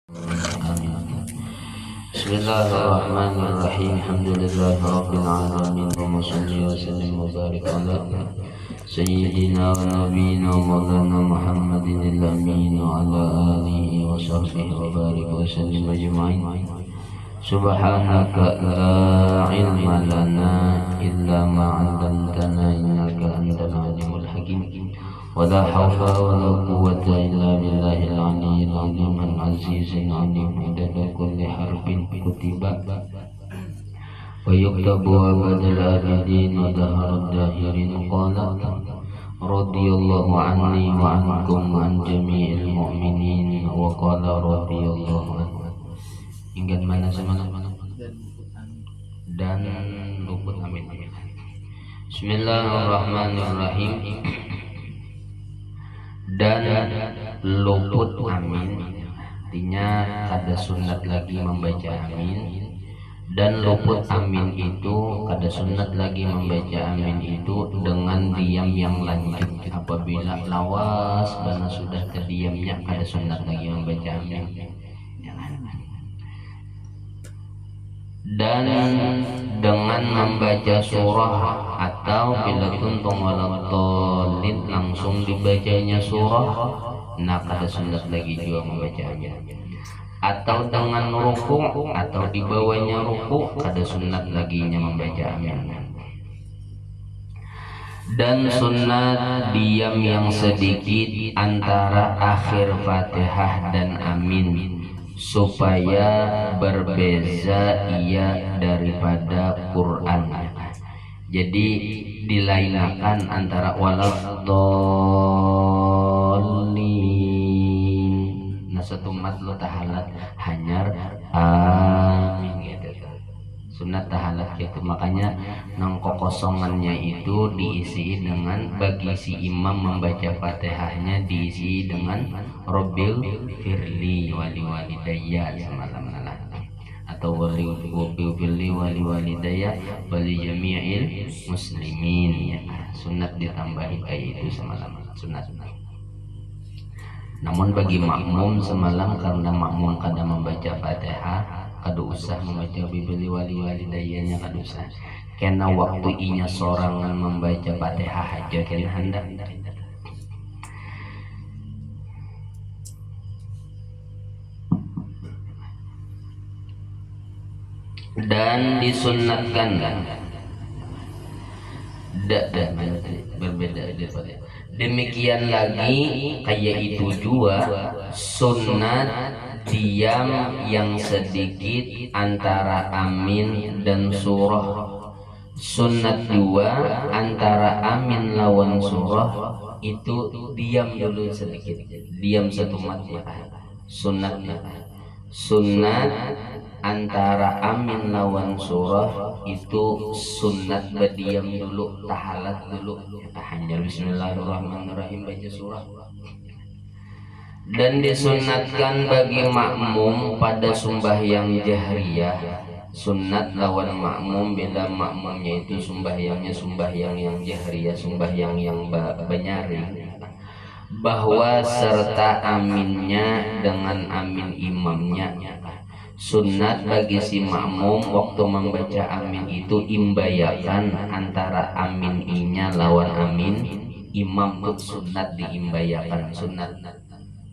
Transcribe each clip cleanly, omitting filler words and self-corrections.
Bismillahirrahmanirrahim. Alhamdulillahirabbil alamin. Wa shalli wa sallim wa barik ala sayyidina wa nabiyyina maulana Muhammadin al-amin wa ala alihi wa sahbihi wa barik wa sallim ajma'in. Subhanaka la ilma lana illa ma 'allamtana innaka antal alimul hakim. ولا حول ولا قوة إلا بالله العلي العظيم العزيز العليم عدد كل حرف كتب ويكتب أبد الآبدين ودهر الداهرين قال رضي الله عني وعنكم وعن جميع المؤمنين وقال رضي الله عنه. Ingat mana semalam dan luput amin. Bismillahirrahmanirrahim. Dan luput amin artinya kada sunat lagi membaca amin, dan luput amin itu kada sunat lagi membaca amin itu dengan diam yang lanjut. Apabila lawas bana sudah terdiamnya kada sunat lagi membaca amin. Dan dengan membaca surah atau bila tuntung waladhdallin langsung dibacanya surah, nah kada sunat lagi juga membaca amin. Atau dengan ruku atau di bawahnya ruku kada sunat laginya membaca amin. Dan sunat diam yang sedikit antara akhir Fatihah dan amin supaya berbeza ia daripada Quran. Jadi dilainakan antara waladhdallin. Nah satu mat lo tahalat hanyar amin gitu. Sunat tahalat gitu. Makanya nang kekosongannya itu diisi dengan bagi si imam membaca Fatihahnya diisi dengan Rabbil firli wali walidayya semalam lah, atau wali firli wali walidayya wali jami'il muslimin ya. Sunat ditambahi kayak itu semalam sunat. Namun bagi makmum semalam karena makmum kada membaca Fatihah kada usah membaca bibeli wali walidayyanya kada usah. Karena waktu inya sorangan membaca Fatihah aja kalian hendak. Dan disunatkan berbeda daripada demikian lagi kayak itu juga sunat diam yang sedikit antara amin dan surah. Sunat juga antara amin lawan surah itu diam dulu sedikit, diam satu mat ya. Sunat antara amin lawan surah itu sunat berdiam dulu, tahalat dulu. Hanya bismillahirrahmanirrahim baca surah. Dan disunatkan bagi makmum pada sembahyang jahriyah. Sunat lawan makmum bila makmumnya itu sembahyang yang jahriyah, sembahyang yang banyaring, bahwa serta aminnya dengan amin imamnya. Sunat bagi si makmum waktu membaca amin itu imbayakan antara amin inya lawan amin imam itu sunat diimbayakan sunat.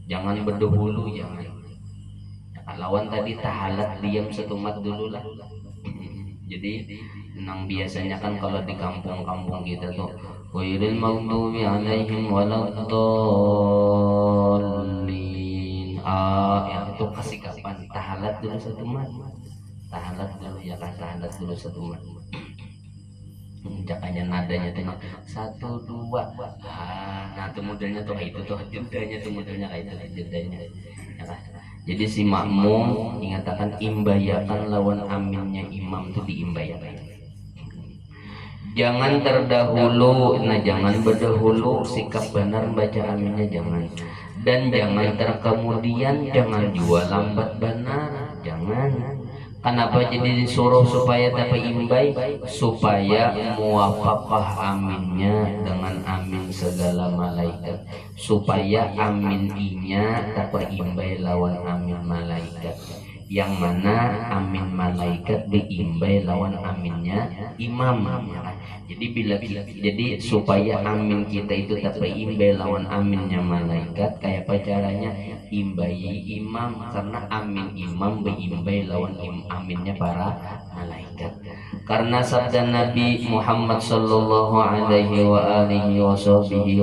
Jangan berdahulu, jangan. Lawan tadi tahalat diam satu mat dulu lah. Jadi nang biasanya kan kalau di kampung-kampung kita tuh ghairil maghdubi alaihim waladdallin. Ya itu kasih kapan tahalat dulu satu mat. Tahalat dulu ya kan, tahalat dulu satu mat. Jakanya nadanya tuh 1 2. Nah itu modelnya tuh kayak itu tuh jedanya tuh modelnya kayak itu jedanya. Ya kan? Jadi si makmum dikatakan imbayakan lawan aminnya imam tuh diimbayakan. Jangan terdahulu, nah jangan berdahulu sikap benar baca aminnya jangan. Dan jangan terkemudian, jangan juga lambat benar, jangan. Kenapa jadi disuruh supaya dapat imbai? Supaya muwafaqah aminnya dengan amin segala malaikat, supaya amin inya dapat imbai lawan amin malaikat, yang mana amin malaikat diimbai lawan aminnya imam. Jadi supaya amin kita itu dapat imbai lawan aminnya malaikat, kayak apa caranya? Imbai imam, karena amin imam beimbai lawan aminnya para malaikat. Karena sabda Nabi Muhammad sallallahu alaihi wa alihi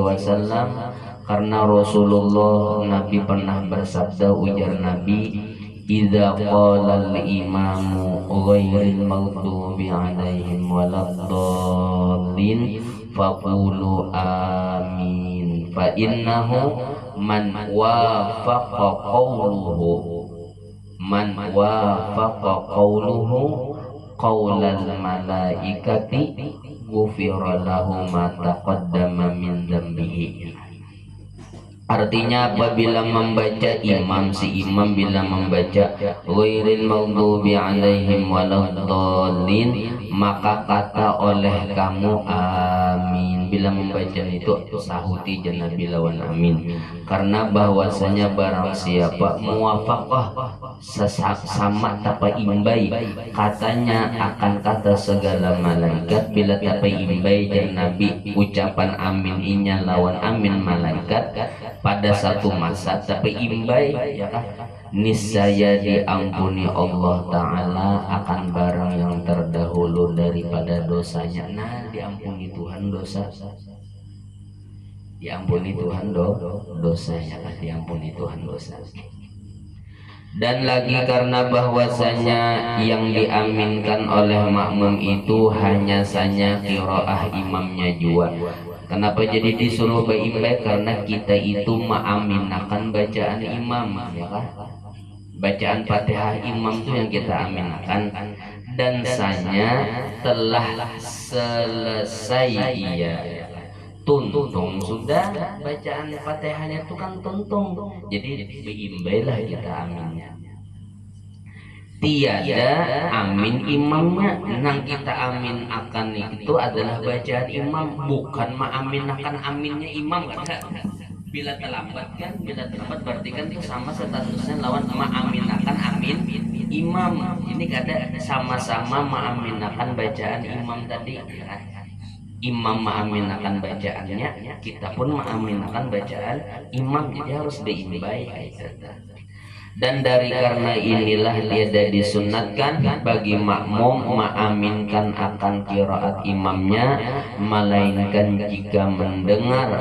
wasallam, karena Rasulullah Nabi pernah bersabda, ujar Nabi, idza qala al-imamu ghairil maghdubi alaihim waladdallin faqulu amin fa innahu man wafaqa qawluhu qaulal malaikati ghufira lahu ma taqaddama min dzambihi. Artinya apabila membaca si imam bila membaca ghairil maghdubi alaihim waladdallin, maka kata oleh kamu amin. Bila membaca itu sahuti Nabi lawan amin, karena bahwasanya barang siapa muwafaqah sama tapa imbai katanya akan kata segala malaikat, bila tapa imbai Nabi ucapan amin inya lawan amin malaikat pada satu masa tapi imbai, ya kan, niscaya diampuni Allah Ta'ala akan barang yang terdahulu daripada dosanya. Nah, diampuni Tuhan dosa, diampuni Tuhan dosanya, kan, diampuni Tuhan dosa. Dan lagi karena bahwasanya yang diaminkan oleh makmum itu hanya saja qiraah imamnya juga. Kenapa jadi disuruh berimbai? Karena kita itu mengaminakan bacaan imam, ya kan? Bacaan Fatihah imam itu yang kita aminakan, dan sanya telah selesai ia tuntung sudah bacaan Fatihahnya itu kan tuntung, jadi berimbailah kita aminnya. Tiada amin imamnya, nang kita amin akan itu adalah bacaan imam, bukan mengaminakan aminnya imam, kan? Bila terlambat kan, bila terlambat berarti kan itu sama statusnya lawan mengaminakan amin imam. Ini kada sama-sama mengaminakan bacaan imam tadi, kan? Imam mengaminakan bacaannya, kita pun mengaminakan bacaan imam, jadi harus diimbai. Dan dari karena inilah tiada disunatkan bagi makmum mengaminkan akan qiraat imamnya, melainkan jika mendengar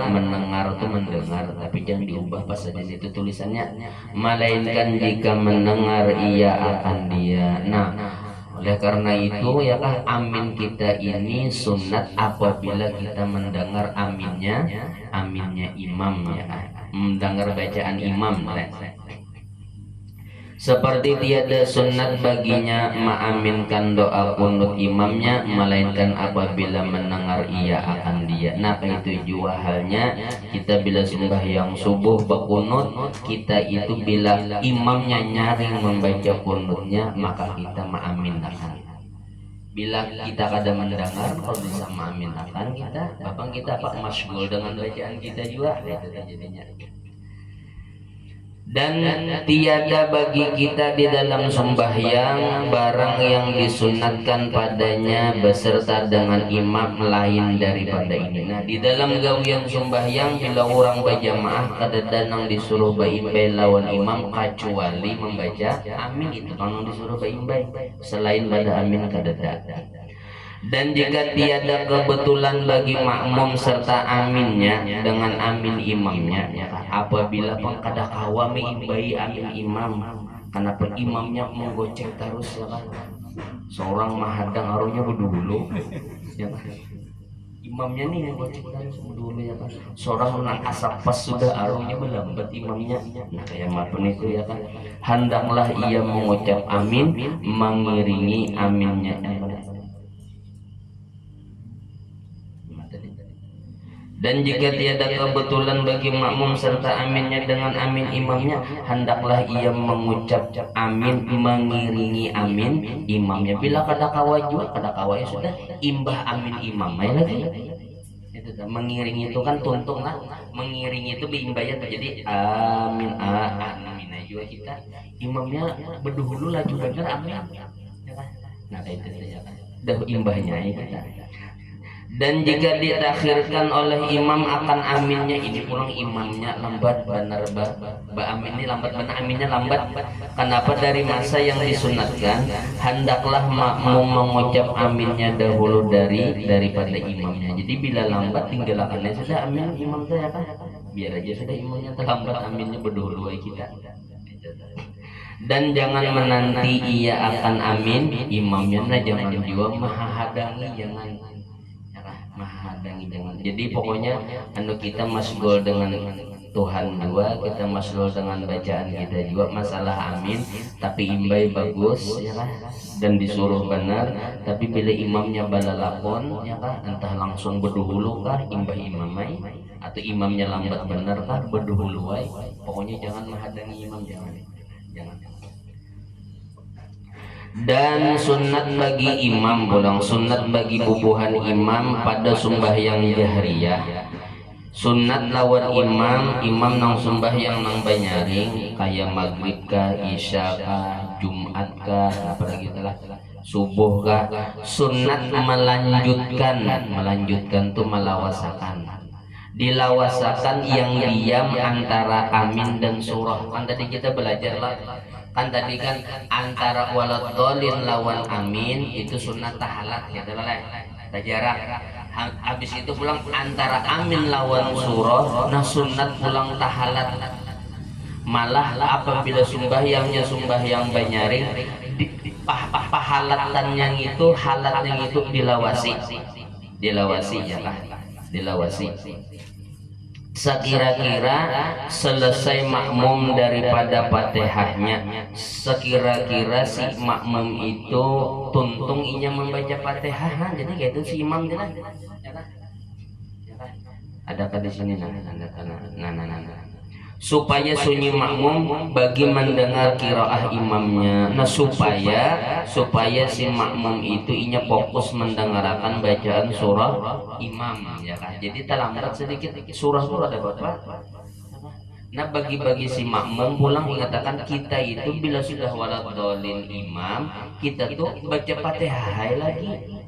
itu mendengar, tapi jangan diubah pas saja itu tulisannya, melainkan jika mendengar ia akan dia. Nah, oleh karena itu ya kan, amin kita ini sunat apabila kita mendengar aminnya imam, ya, mendengar bacaan imam. Seperti tiada sunat baginya mengaminkan doa kunut imamnya, melainkan apabila mendengar ia akan dia. Nah, itu juga halnya kita bila sembahyang subuh berkunut, kita itu bila imamnya nyaring membaca kunutnya, maka kita mengaminkan. Bila kita kada mendengar, kalau bisa mengaminkan kita, bapak kita pak masyghul dengan bacaan kita juga, itu jadinya. Dan tiada bagi kita di dalam sembahyang barang yang disunatkan padanya beserta dengan imam lain daripada ini. Nah, di dalam gawian sembahyang bila orang berjamaah kada nang disuruh baimbai lawan imam kecuali membaca amin, itu kan disuruh baimbai, selain pada amin kada. Dan jika tiada kebetulan bagi makmum serta aminnya dengan amin imamnya, ya, apabila pengkada kawa mengimbai amin imam, kenapa imamnya menggocek terus, ya kan? Seorang mahadang harunya berdulu, ya kan? Imamnya nih yang gocek terus berdulu, ya kan? Seorang menang asap pas sudah arungnya melambat imamnya. Nah, kayak macam itu, ya kan? Hendaklah ia mengucap amin mengiringi aminnya. Dan jika tiada kebetulan bagi makmum serta aminnya dengan amin imamnya, hendaklah ia mengucap amin mengiringi amin imamnya. Bila kada kawa jua, kada kawa ya sudah imbah amin imam lagi. Itu mengiring itu kan tuntung lah, mengiring itu beimbaya terjadi amin amin juga kita imamnya berdahulu laju bener amin ya kan? Nah itu ya kan dah imbahnya ya kita. Dan jika ditakhirkan oleh imam akan aminnya, ini pulang imamnya lambat benar amin ini lambat benar aminnya lambat. Kenapa? Dari masa yang disunatkan hendaklah makmum mengucap aminnya dahulu daripada imamnya. Jadi bila lambat tinggalkannya sudah amin imam saya kan, biar aja sudah imamnya terlambat aminnya berdahulu kita. Dan jangan menanti ia akan amin imamnya, nah jangan juga mahadangi, jangan mahadangi, jangan. Jadi pokoknya anu kita masgul dengan Tuhan juga, kita masgul dengan bacaan kita juga, masalah amin tapi imbai bagus ya kan, dan disuruh benar. Tapi bila imamnya balalakon ya kan, entah langsung berdahulu kah imbah imamai, atau imamnya lambat benar kah berdahulu, pokoknya jangan mahadangi imam, jangan. Dan sunat bagi imam pulang, sunat bagi bubuhan imam pada sembahyang jahriyah. Sunat lawan imam nang sembahyang nang banyaring kayak maghrib kah, isya kah, jumat kah, apalagi telah subuh kah. Sunat melanjutkan tuh melawasakan, dilawasakan yang diam antara amin dan surah. Kan tadi kita belajar lah, kan tadi kan antara waladhdallin lawan amin itu sunat tahalat ya lah, jarak. Habis itu pulang antara amin lawan surah, nah sunat pulang tahalat. Malah apabila sembahyangnya sembahyang banyaring, pahalatannya itu halatnya itu dilawasi ya kan, dilawasi. Sekira-kira selesai makmum daripada Fatihahnya, sekira-kira si makmum itu tuntung inya membaca Fatihah, jadi kayak itu si imam dia. Adakah di sini nah, supaya sunyi makmum bagi mendengar kiraah imamnya. Nah supaya si makmum itu inya fokus mendengarkan bacaan surah imam ya kan. Jadi terlambat sedikit surah itu ada berapa. Nah bagi si makmum pulang mengatakan kita itu bila sudah waladhdallin imam, kita tuh baca Fatihah lagi.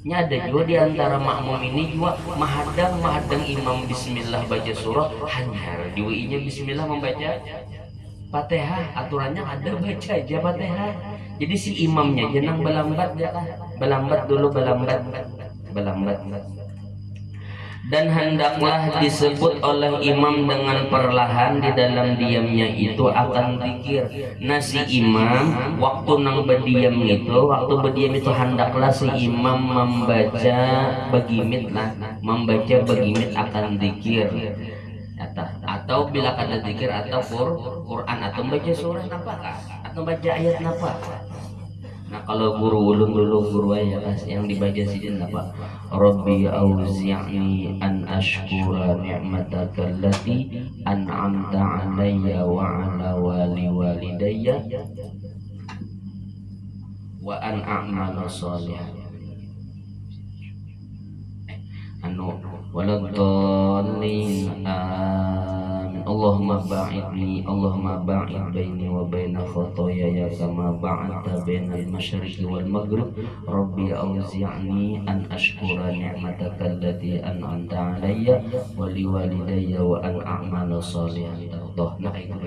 Nya ada juga di antara makmum ini juga mahadang imam bismillah baca surah, hanya nya bismillah membaca Fatihah. Aturannya ada baca aja Fatihah. Jadi si imamnya jangan belambat dulu. Dan hendaklah disebut oleh imam dengan perlahan di dalam diamnya itu akan zikir. Nah si imam waktu nang berdiam itu, hendaklah si imam membaca begimit akan zikir. Atau bila kada zikir atau Quran atau baca surah apa atau baca ayat apa. Nah kalau guru ulun dulu guru ayah yang dibaca sidin apa? Rabbi auzi'ni an ashkura ni'mataka allati an'amta 'alayya wa 'ala walidayya wa an a'mala sholihan. Waladhdallin amin. Allahumma ba'id baini wa baina khotoyaya kama ba'adta bainal masyriqi wal maghrib. Rabbi auzi'ni an ashkura ni'mataka allati an'amta 'alayya wa liwalidayya wa an a'mala sholihan. Nah itu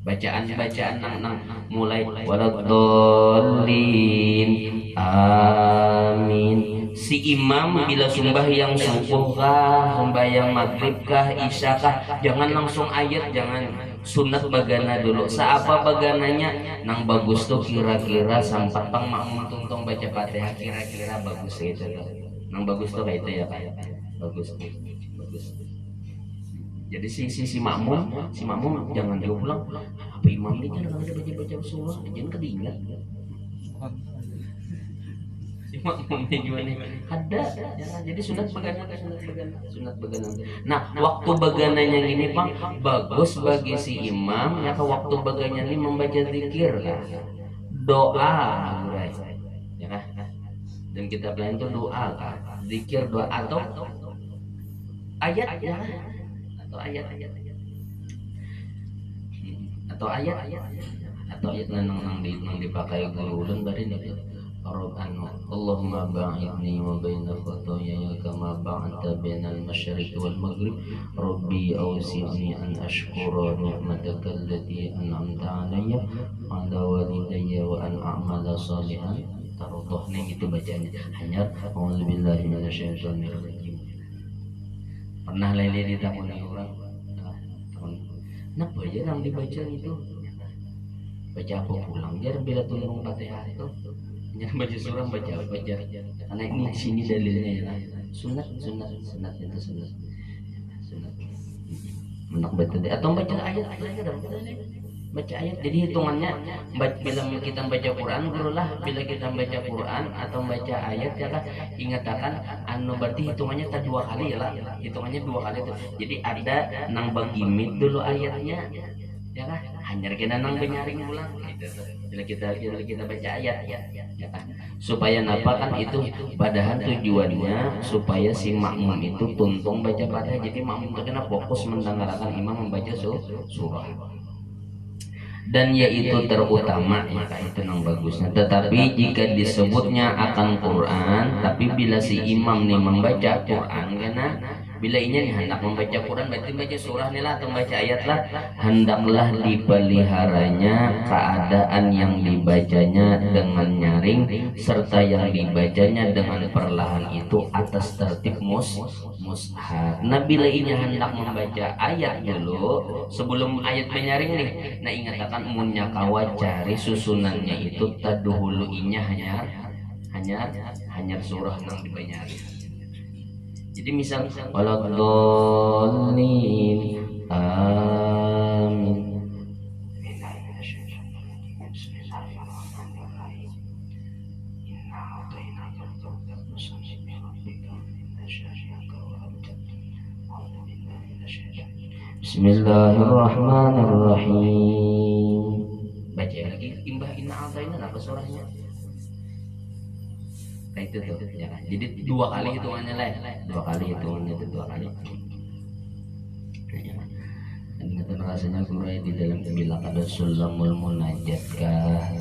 bacaan nang mulai waladhdallin amin. Si imam bila sembahyang subuh kah, sembahyang maghrib kah, isya kah, jangan langsung ayat, jangan. Sunat bagana dulu. Saapa bagananya nang bagus tuh kira-kira sampai pang makmum tungtong baca Fatihah, kira-kira bagus gitu tuh. Nang bagus tuh kayak itu ya Pak. Bagus. Jadi si makmum jangan dia pulang apa imam ini jangan ada baca surah, jangan kedingat. si makmumnya gimana ada ya, jadi sunat begadang, sunat begadang. Nah waktu begadangnya ini Bang bagus bagi si imam ya, ke waktu begadangnya ini membaca zikir kan, doa ya kan, dan kita pelayan itu doa kan, zikir doa ayat ya kan? Atau ayat atau ayat nang dipakai guru ulun bari nih Allahumma ba'idni wa baina khotoyaya kama ba'adta bainal masyriqi wal maghrib rabbi awzi'ni an ashkura ni'mataka allati an'amta alayya wa ala walidayya wa an a'mala salihan tardah. Nih itu bacanya hanya auzubillahi minasyaitonir rajim. Pernah lele ditakuni orang kenapa ya yang dibaca itu baca apa pulang dia bila tolong Fatihah itu jangan baca surah baca karena ini di sini dalilnya ya sunat itu sunat menak baca atau baca ayat baca ayat. Jadi hitungannya bila kita baca Quran gurulah bila kita baca Quran atau baca ayat ya kan ingatakan anu berarti hitungannya tak dua kali ya lah, hitungannya dua kali tuh. Jadi ada nang bagimit dulu ayatnya ya kan hanya kita nang benyaring ulang gitu. Bila kita baca ayat ya kan supaya napa kan itu padahal tujuannya supaya si makmum itu tuntung baca Fatihah. Jadi makmum itu kena fokus mendengarkan imam membaca surah dan yaitu terutama ya itu yang bagusnya. Tetapi jika disebutnya akan Quran tapi bila si imam nih membaca Quran karena bila ini nih hendak membaca Quran berarti baca surah nih lah atau baca ayat lah, hendaklah dipeliharanya keadaan yang dibacanya dengan nyaring serta yang dibacanya dengan perlahan itu atas tertib mushaf. Nah bila ini hendak membaca ayat dulu sebelum ayat menyaring nih, nah ingat akan munnya kawa cari susunannya itu taduhulu inya hanya surah yang dibanyarin. Jadi misal waladhdallin amin. Bismillahirrahmanirrahim. Baca lagi imbah inna a'tayna apa surahnya? Nah itu tuh ya kan. Jadi dua kali hitungannya lah, dua kali hitungannya itu dua kali. Dan itu rasanya kurai di dalam bila ada sulamul munajat kah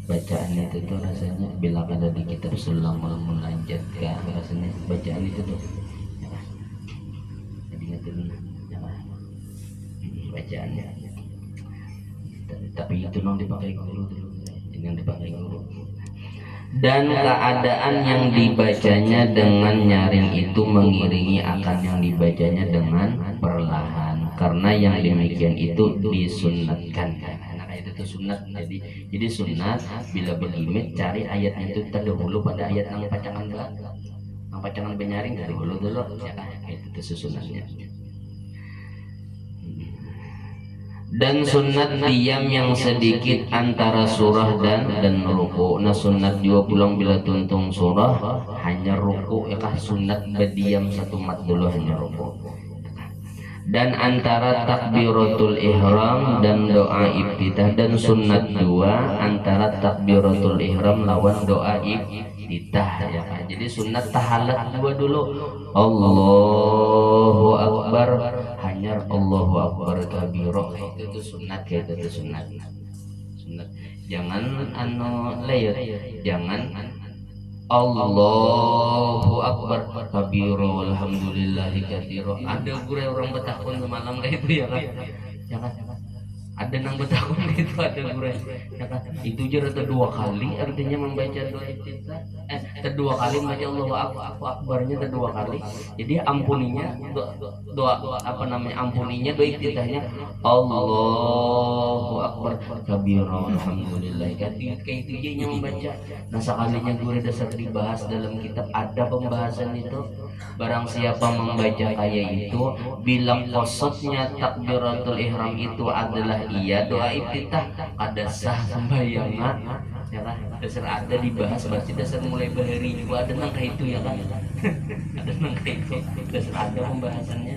bacaan itu tuh rasanya bila ada di kitab sulamul munajat kah rasanya bacaan itu tuh. Ya kan? Jadi itu ya kan. Bacaannya. Tapi itu non dipakai guru dulu, yang dipakai guru. Dan keadaan yang dibacanya dengan nyaring itu mengiringi akan yang dibacanya dengan perlahan karena yang demikian itu disunatkan karena itu tuh sunat. Jadi sunat bila begimit cari ayatnya itu terdahulu pada ayat yang pacangan benyaring dulu ya kan itu tuh susunannya. Dan sunat diam yang sedikit antara surah dan ruku. Nah sunat juga pulang bila tuntung surah hanya ruku ya kah sunat berdiam satu mat dulu hanya ruku. Dan antara takbiratul ihram dan doa iftitah dan sunat dua antara takbiratul ihram lawan doa iftitah ya kan. Jadi sunat tahalat dua dulu Allahu Akbar hanya Allahu Akbar kabiro itu tuh sunat kayak itu tuh sunat jangan anu layar jangan Allahu Akbar kabiro alhamdulillahi katsiro. Ada gure orang Betawi malam kayak itu ya kan jangan ada nang Betawi gitu ada gure ya kan itu aja dua kali artinya membaca doa iftitah kedua kali membaca Allahu Akbarnya kedua kali jadi ampuninya doa apa namanya ampuninya doa iftitahnya Allahu Akbar kabira alhamdulillah kan kayak itu aja membaca. Nah sekalinya gure dasar dibahas dalam kitab ada pembahasan itu barang siapa membaca kayak itu bilang kosotnya takbiratul ihram itu adalah iya doa iftitah kada sah sembahyangna ya kan dasar ada dibahas berarti dasar mulai bahari juga ada nangka itu ya kan ada nangka itu dasar ada pembahasannya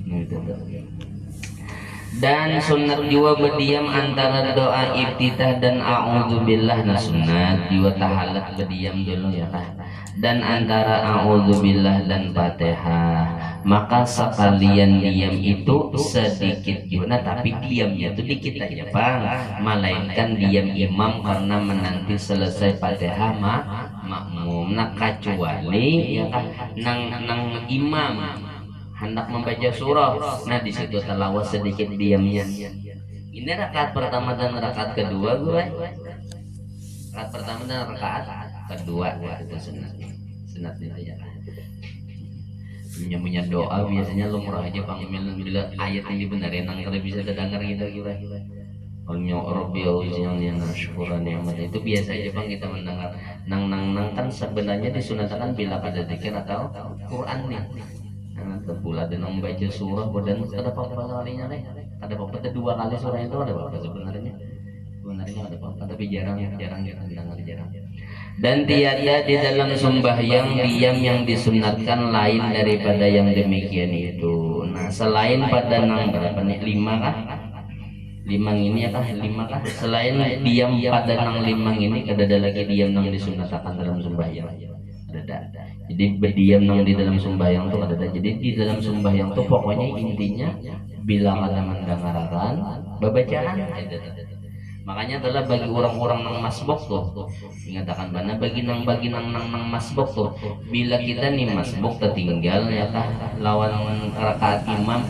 gitu tuh. Dan sunat juga berdiam antara doa iftitah dan a'udzubillah. Nah sunat juga tahalat berdiam dulu ya kan. Dan antara a'udzubillah dan Fatihah maka sekalian diam itu sedikit juga. Nah tapi diamnya itu dikit aja bang, melainkan diam imam karena menanti selesai Fatihah makmum. Nah kecuali ya kan nang imam hendak membaca surah, nah di situ talawas sedikit diamnya. Ini rakaat pertama dan rakaat kedua gue. Rakaat pertama dan rakaat kedua itu sunat itu ya. Punya doa biasanya lumrah aja panggil bila ayat ini benerin nang kalau bisa terdengar gitu. Onyo Rabbi auzi'ni syukuran nikmat itu biasa aja bang kita mendengar nang kan sebenarnya disunatkan bila pada zikir atau Quran nih. Pula dan membaca surah dan ada apa kalinya nih ada apa dua kali surah itu ada apa sebenarnya ada apa tapi jarang dan tiada di dalam sembahyang diam yang disunatkan lain daripada yang demikian itu. Nah selain pada nang berapa nih 5 kah 5 ini ya kah 5 kah selain diam pada nang 5 ini ada lagi diam yang disunatkan dalam sembahyang ada. Jadi berdiam nang di dalam sembahyang tuh ada. Jadi di dalam sembahyang tuh pokoknya intinya bila ada mendengarkan bacaan. Makanya adalah bagi orang-orang nang masbuk tuh mengatakan mana bagi nang masbuk tuh bila kita nih masbuk tertinggal ya kah lawan rakaat imam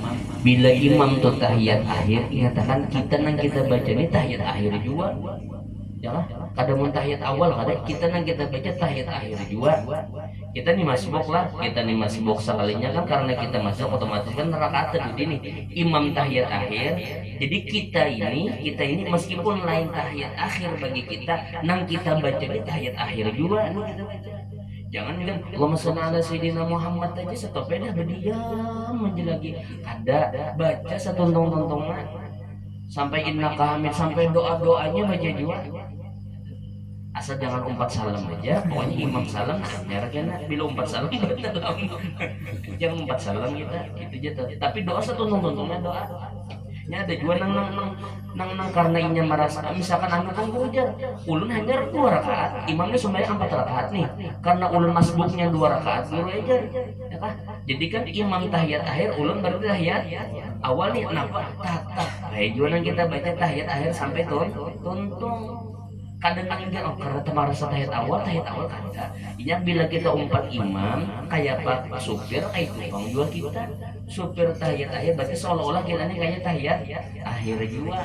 bila imam tuh tahiyat akhir ingatakan kita baca nih tahiyat akhir juga. Ya kada mun tahiyat awal kada kita baca tahiyat akhir juga. Kita nih masbuk lah, kita nih masbuk sekalinya kan karena kita masuk otomatis kan rakaat tadi nih imam tahiyat akhir. Jadi kita ini meskipun lain tahiyat akhir bagi kita nang kita baca di tahiyat akhir juga nih kita baca. Jangan bilang Allahumma shalli ala sayyidina Muhammad aja setopnya berdiam menjelagi kada baca satu tong-tongan sampai innaka hamid sampai doa-doanya baca juga. Asal jangan umpat salam aja, pokoknya imam salam merah kena bila umpat salam jangan umpat salam kita itu aja. Tapi doa satu nontonnya doa nya ada juga nang karena inya merasa misalkan anu kan ujar ulun hanya 2 rakaat imamnya semuanya 4 rakaat nih karena ulun masbuknya 2 rakaat dulu aja ya kan jadi kan imam tahiyat akhir ulun baru tahiyat awal nih kenapa tatap kayak juga kita baca tahiyat akhir sampai tuntung kadang-kadang dia karena merasa tahiyat awal kada ini bila kita umpat imam kayak pak supir kayak tukang jual kita supir tahiyat akhir berarti seolah-olah kita nih kayak tahiyat akhir juga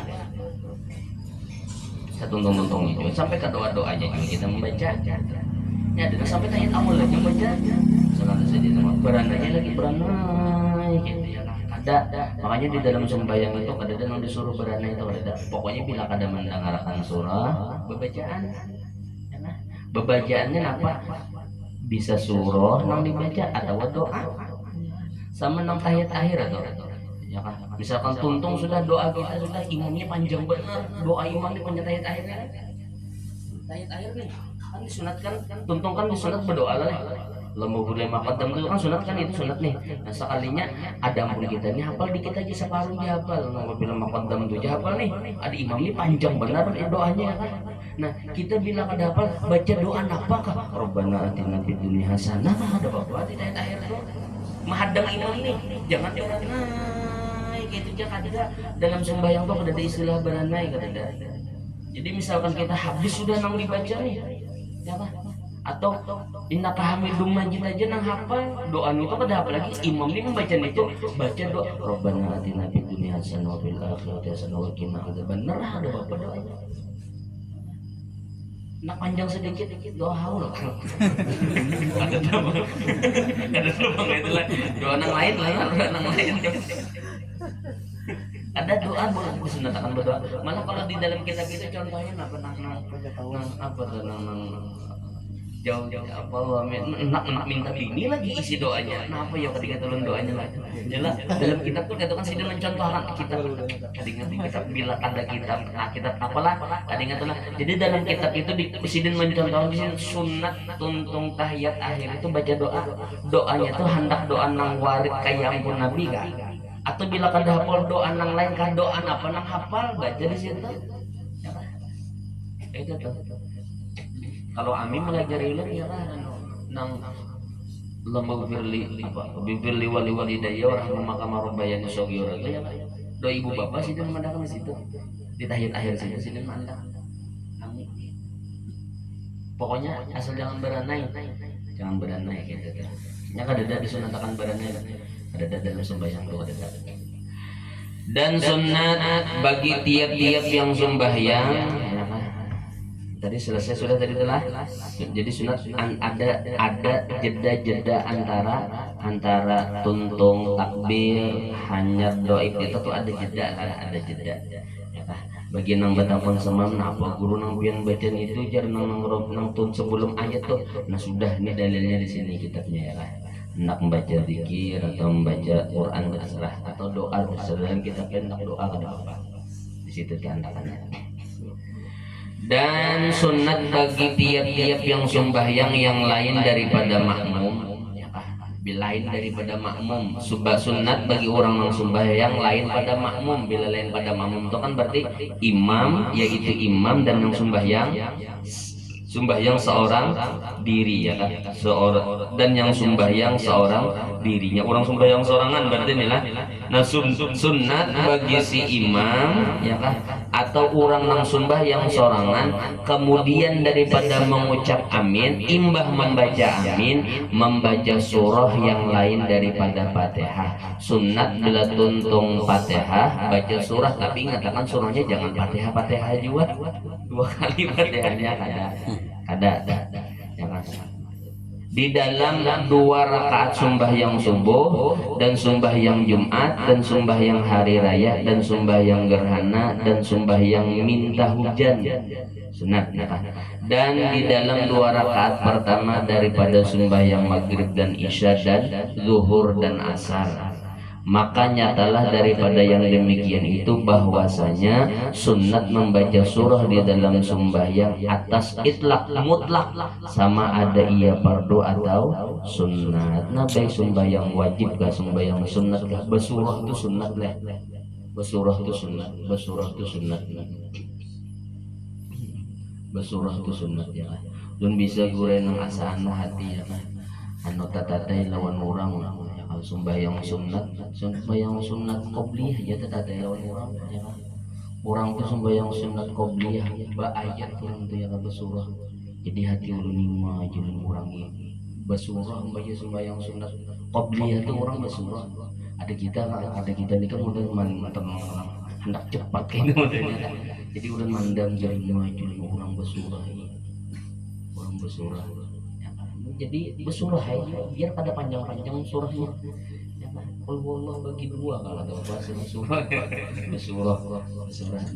setuntung-tuntung itu sampai ke doa-doanya juga kita membaca ya dan sampai tahiyat awal lagi membaca selalu saja sama berananya lagi beranai gitu ya ada makanya di dalam sembahyang itu kada ada yang disuruh beranai itu ada pokoknya bila kada mendengarkan surah bebacaannya apa bisa surah nang dibaca atau doa sama nang tahiyat akhir atau ya kan misalkan tuntung sudah doa kita sudah imamnya panjang benar doa imam di panjang tahiyat akhir nih kan disunatkan tuntung kan disunat berdoa lah lama budaya makadam itu kan sunat kan itu sunat nih nah sekalinya ada pun kita ini hafal dikit aja separuh dia hafal nggak bilang makadam itu aja hafal nih ada imam ini panjang benar doanya ya kan nah kita bilang ada hafal baca doa apakah Rabbana atina fid dunya hasanah ada apa di akhir itu mahadang imam nih jangan beranai gitu jangan ada dalam sembahyang tuh ada istilah beranai kada jadi misalkan kita habis sudah nang dibaca nih ya kan atau innaka hamidum majid aja nang hafal doa itu kada hafal lagi imam ini membaca itu baca doa Rabbana atina fid dunya hasanah wa fil akhirati hasanah wa qina adzabannar ada apa doanya nak panjang sedikit doa haul ada doa itu lah doa nang lain ada doa boleh disunatkan berdoa malah kalau di dalam kitab itu contohnya apa nang jauh apa enak minta bini lagi isi doanya kenapa ya ketika tolong doanya lah jelas dalam kitab tuh katakan sih mencontohkan kita kadang kitab bila ada kitab kitab apalah kadang tuh jadi dalam kitab itu di presiden mencontohkan di sunat tuntung tahiyat akhir itu baca doanya tuh hendak doa nang warid kayak ampun nabi kan atau bila kada hafal doa nang lain kan doa apa nang hafal baca di situ itu tuh kalau Ami mengajari ulang ya kan nang lembah firli apa firli wali walidaya orang maka marubbayani sogira ya kan doa ibu bapak sih dan mandakan di situ di tahiyat akhir situ sih dan mandak Ami pokoknya asal jangan beranai gitu kan nya kada disunatakan beranai ada dalam sembahyang doa ada dan sunat bagi tiap-tiap yang sembahyang ya kan tadi selesai sudah tadi telah jadi sunat ada jeda antara tuntung takbir hanya doa itu tuh ada jeda ya bagi nang betapun semam apa guru nang pian bacaan itu jar nang tun sebelum ayat tuh nah sudah ini dalilnya di sini kitabnya ya kan hendak membaca zikir atau membaca Quran terserah atau doa terserah kita hendak doa kada apa di situ diantaranya dan sunat bagi tiap-tiap yang sembahyang yang lain daripada makmum lain daripada makmum sunat bagi orang yang sembahyang lain pada makmum bila lain pada makmum itu kan berarti imam yaitu imam dan yang sembahyang seorang diri ya kan seorang dan yang sembahyang seorang dirinya orang sembahyang seorangan berarti inilah nah sunat bagi si imam ya kan atau orang yang sembahyang seorangan kemudian daripada mengucap amin imbah membaca amin membaca surah yang lain daripada Fatihah sunat bila tuntung Fatihah baca surah tapi mengatakan surahnya jangan Fatihah juga dua kali Fatihahnya ada ya kan di dalam 2 rakaat sembahyang subuh dan sembahyang Jumat dan sembahyang hari raya dan sembahyang gerhana dan sembahyang minta hujan sunat ya kan dan di dalam 2 rakaat pertama daripada sembahyang maghrib dan isya dan zuhur dan asar maka nyatalah daripada yang demikian itu bahwasanya sunat membaca surah di dalam sembahyang atas itlak mutlak sama ada ia fardu atau sunat nah baik sembahyang wajib kah sembahyang sunat kah bersurah itu sunat lah bersurah itu sunat bersurah itu sunat ya dan bisa gue nang asa anu hati ya kan anu tatatai lawan orang ya kalau sembahyang sunat qobliyah ya tatatai lawan orang ya kan orang tuh sembahyang sunat qobliyah ba ayat orang tuh ya kan bersurah jadi hati ulun lima julun orang ini bersurah membaca sembahyang sunat qobliyah tuh orang bersurah ada kita nih kan udah mantap hendak cepat kayak modelnya jadi udah mandang jadi maju orang bersurah ya kan? Jadi bersurah aja biar pada panjang-panjang surahnya ya kan Allah bagi 2 kalau ada bahasa bersurah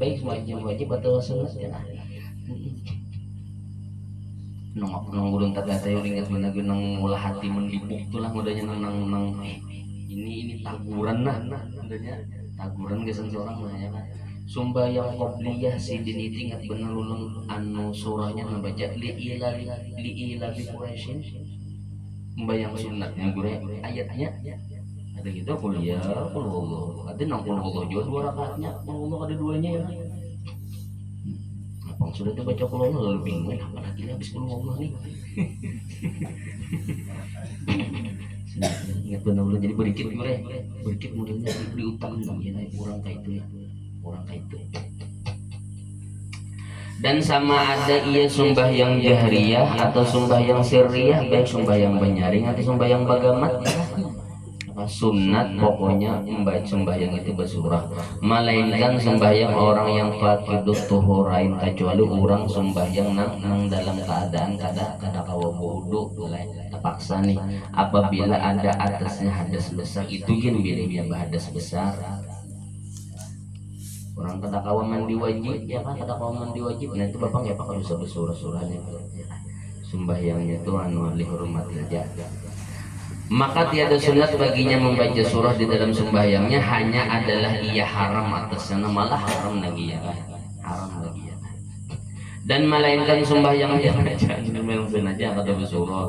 baik wajib atau sunat ya kan nong ulun tata tayo ingat benaga nang mula hati mendibuk tuh lah modalnya nang ini taguran nah modalnya taguran gesan seorang lah ya kan sumbayang qobliyah sidin itu ingat bener ulun anu surahnya membaca li'ila bi Quraisyin membayang sunatnya gue ayatnya ada gitu kuliah Allah ada nang Allah juga 2 rakaatnya Allah ada 2-nya ya Bang sudah tuh baca Allah lalu bingung apalagi habis Allah nih ingat bener ulun jadi berikit modelnya diutang ya kurang kayak itu dan sama ada ia sembahyang jahriyah atau sembahyang sirriyah baik sembahyang banyaring atau sembahyang bagamat sunat pokoknya membaca sembahyang itu bersurah melainkan sembahyang orang yang faqidut tuhurain kecuali orang sembahyang nang dalam keadaan kada kawa wudu terpaksa nih apabila ada atasnya hadas besar itu gin bilih hadas besar orang kada kawa mandi wajib ya kan kada kawa mandi wajib nah itu bapak ya pak bisa bersurah-surahnya sembahyangnya itu anu lihurmatil jadah. Maka tiada sunat baginya membaca surah di dalam sembahyangnya, hanya adalah ia haram atasnya, malah haram lagi ya, haram lagi ya. Dan melainkan sembahyangnya memang sengaja ada bersurah,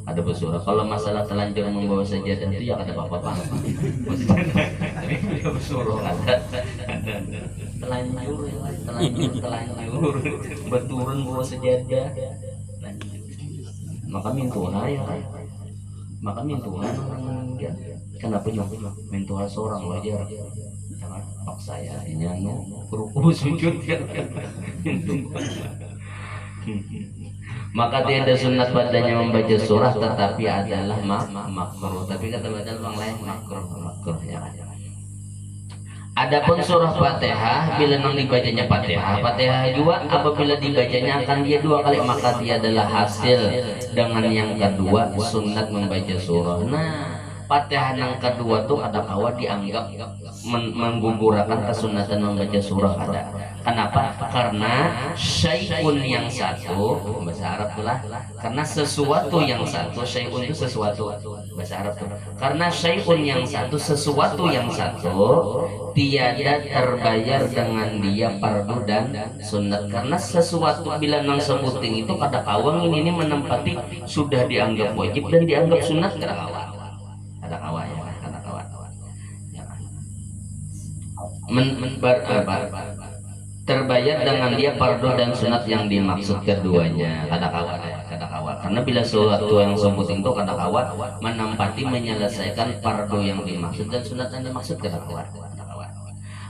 ada bersurah. Kalau masalah telanjur membawa sajadah itu ya ada apa-apa. Tapi dia bersurah ada telanjur, telanjur berturun bawa sajadah. Maka mintuha ya kan. Maka mintuha ya. Kenapa juga mintuha seorang wajar. Jangan paksa ya, ini anu ruku sujud ya. Maka tiada sunat padanya membaca surah, tetapi adalah makruh. Tapi kata baca orang lain makruh ya. Adapun surah Fatihah, bila nang dibacanya Fatihah juga apabila dibacanya akan dia dua kali, maka dia adalah hasil dengan yang kedua sunat membaca surah. Nah, Fatihah yang kedua tuh ada kawa dianggap menggugurkan kesunatan membaca surah ada. Kenapa? Karena syai'un yang satu bahasa Arab lah. Karena sesuatu yang satu, syai'un itu sesuatu bahasa Arab tuh. Karena syai'un yang satu, sesuatu yang satu tiada terbayar dengan dia fardu dan sunat. Karena sesuatu bila nang sebuting itu kada kawang ini menempati sudah dianggap wajib dan dianggap sunat kada kawa. Kada kawa ya, kada kawa. Terbayar dengan dia fardu dan sunat yang dimaksud keduanya, kada kawa ya, kada kawa. Karena bila sesuatu yang sebuting itu kada kawa menempati menyelesaikan fardu yang dimaksud dan sunat yang dimaksud, kada kawa.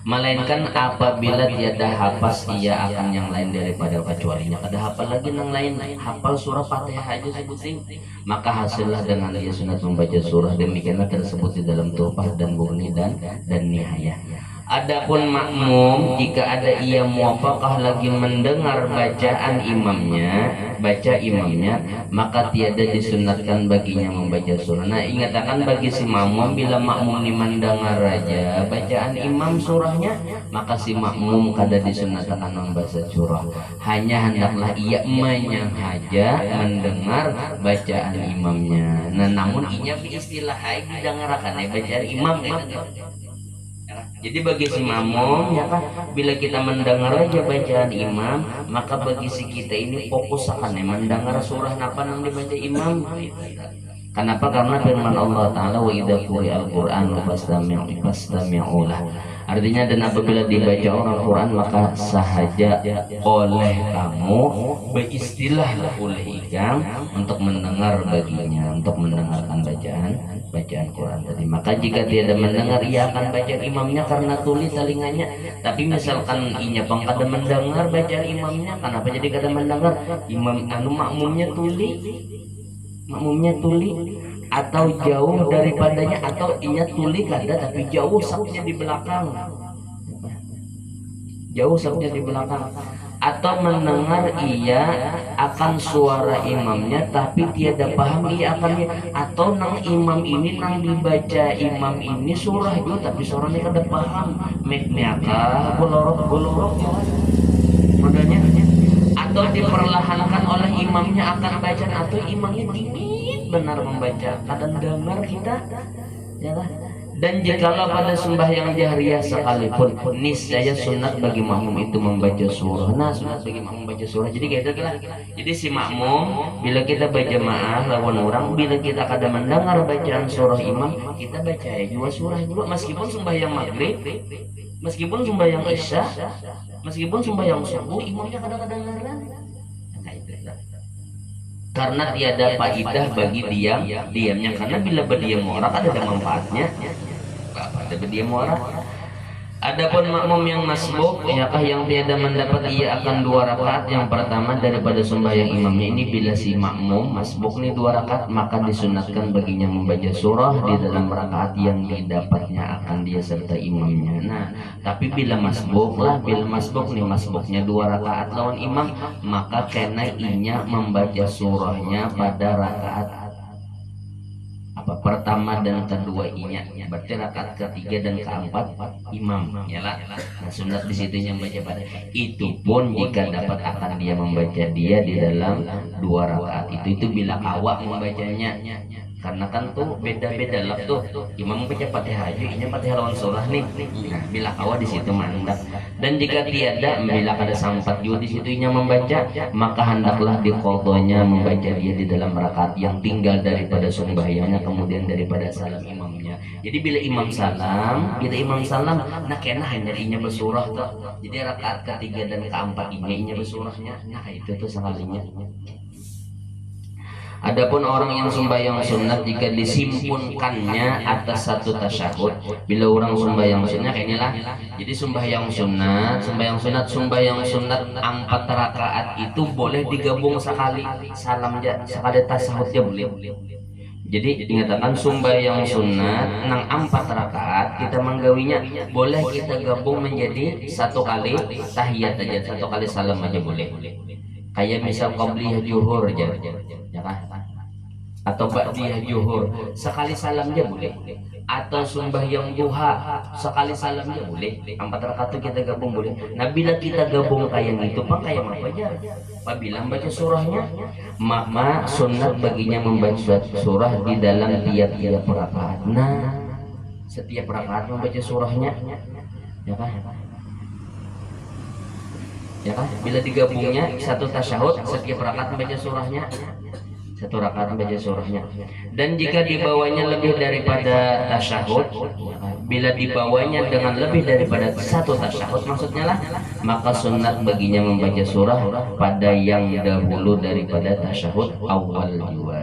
Melainkan apabila tiada hafaz ia akan yang lain daripada kecualinya. Kada hafal lagi yang lain, hafal surah Fatihah aja sebuting, maka hasillah dengan dia sunat membaca surah. Demikianlah tersebut di dalam Tuhfah dan Mughni dan Nihayah. Adapun makmum, jika ada ia muwafaqah lagi mendengar bacaan imamnya, maka tiada disunatkan baginya membaca surah. Nah, ingatakan bagi si makmum, bila makmum ini mendengar aja bacaan imam surahnya, maka si makmum kada disunatkan membaca surah. Hanya hendaklah ia menyengaja mendengar bacaan imamnya. Nah, namun inya istilah didengarkan bacaan imam Jadi bagi si makmum ya kan, bila kita mendengar aja bacaan imam, maka bagi si kita ini fokus akan mendengar surah napa yang dibaca imam. Kenapa? Karena firman Allah Ta'ala, wa idza quri'al Qur'an fastami'u lah. Artinya, dan apabila dibaca orang Quran maka sahaja oleh kamu beristilah oleh ikam untuk mendengar baginya, untuk mendengarkan bacaan Quran tadi. Maka jika tiada mendengar, ia akan baca imamnya karena tuli telinganya. Tapi misalkan inya pang kada mendengar bacaan imamnya, kenapa jadi kada mendengar? Imam makmumnya tuli atau jauh daripadanya, atau inya tuli kada tapi jauh sapnya di belakang, atau mendengar ia akan suara imamnya tapi tiada paham ia akan, atau nang imam ini nang dibaca imam ini surah juga tapi suaranya kada paham, mekniaka golorok modalnya, atau diperlahankan oleh imamnya akan bacaan, atau imamnya tinggi benar membaca kadang dengar kita ya kan. Dan jikalau pada sembahyang jahriyah sekalipun, niscaya sunat bagi makmum itu membaca surah. Nah, sunat bagi makmum membaca surah. Jadi gitu lah. Jadi si makmum bila kita berjamaah lawan orang, bila kita kada mendengar bacaan surah imam, kita baca juga surah juga, meskipun sembahyang maghrib, meskipun sembahyang isya, meskipun sembahyang subuh, imamnya kadang-kadang karena tiada faidah bagi diamnya. Karena bila berdiam orang ada manfaatnya, ada berdiam orang. Adapun makmum yang masbuk, yakah yang tiada mendapat, ia akan 2 rakaat yang pertama daripada sembahyang imamnya. Ini bila si makmum masbuk nih 2 rakaat, maka disunatkan baginya membaca surah di dalam rakaat yang didapatnya akan dia serta imamnya. Nah, tapi bila masbuk nih masbuknya 2 rakaat lawan imam, maka kena inya membaca surahnya pada rakaat apa pertama dan kedua inya, berarti rakaat ketiga dan keempat imam ya lah. Nah sunat di situ yang baca pada itu pun jika dapat akan dia membaca dia di dalam 2 rakaat itu bila kawak membacanya, karena kan tuh beda-beda lah tuh imam baca Fatihah aja inya Fatihah lawan surah nih. Nah bila kawak di situ mandak, dan jika tiada bila kada sampat juga di situ inya membaca, maka hendaklah diqodhonya membaca dia di dalam rakaat yang tinggal daripada sembahyangnya kemudian daripada salam imamnya. Jadi bila imam salam nah kena hanya inya bersurah tuh, jadi rakaat ketiga dan keempat ini inya bersurahnya, nah itu tuh sekalinya. Adapun orang yang sembahyang sunat jika disimpunkannya atas satu tasyahud, bila orang sembahyang sunat kayak inilah. Jadi sembahyang sunat 4 rakaat itu boleh digabung sekali salam aja, sekali tasyahudnya boleh. Jadi dikatakan sembahyang sunat nang 4 rakaat kita menggawinya boleh kita gabung menjadi satu kali tahiyat aja, satu kali salam aja boleh. Kayak misal qabliyah zuhur aja, ya kan? Atau ba'diyah zuhur sekali salamnya boleh, atau sembahyang duha sekali salamnya boleh. 4 rakaat itu kita gabung boleh. Nah bila kita gabung kayak gitu pak kayak apa aja, apabila membaca surahnya maka sunat baginya membaca surah di dalam tiap-tiap rakaat. Nah setiap rakaat membaca surahnya ya kan, ya kan? Bila digabungnya satu tasyahud setiap rakaat membaca surahnya, satu rakaat membaca surahnya. Dan jika dibawanya lebih daripada tasyahud, bila dibawanya dengan lebih daripada satu tasyahud maksudnya lah, maka sunat baginya membaca surah pada yang dahulu daripada tasyahud awal juga.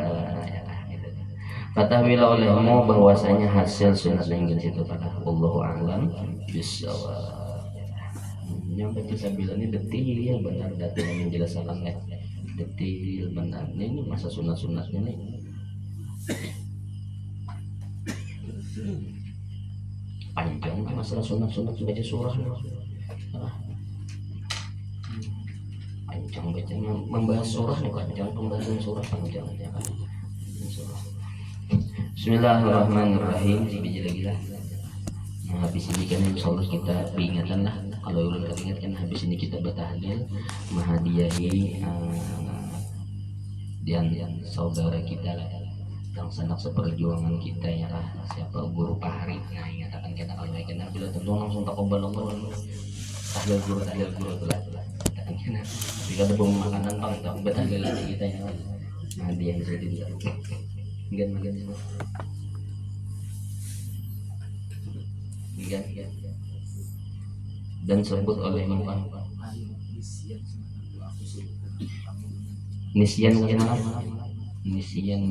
Ketahuilah olehmu bahwasanya hasil sunat yang di situ pada Allahu a'lam bishawab. Yang baca sambil ini detil benar data yang menjelaskan detil benar. Ini masa sunat-sunatnya nih panjang masalah sunat-sunat baca surah panjang baca membahas surah nih panjang, pembahasan surah panjang ya kan. Bismillahirrahmanirrahim. Gila. Nah, habis ini kan insyaallah kita peringatan lah, kalau ulang teringat kan habis ini kita bertahlil menghadiahi dan saudara kita lah yang sanak seperjuangan kita ya lah, siapa guru Pahri. Nah ingatkan kita kalau mereka bila tentu langsung takobal tahlil guru tuh lah katakan kita jika ada bom makanan pang bertahlil lagi kita ya. Nah dia yang jadi magan semua dan sebut oleh Imam Nisyan bagaimana? Nisyan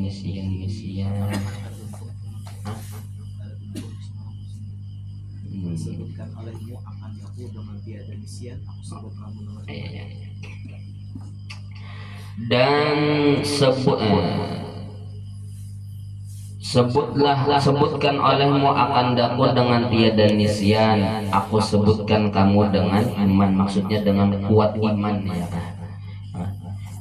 sebutkan olehmu akan aku dengan tiada nisyan aku sebut kamu dengan dan sebutkan olehmu akan daku dengan tiada nisyan aku sebutkan kamu dengan iman, maksudnya dengan kuat iman ya kan.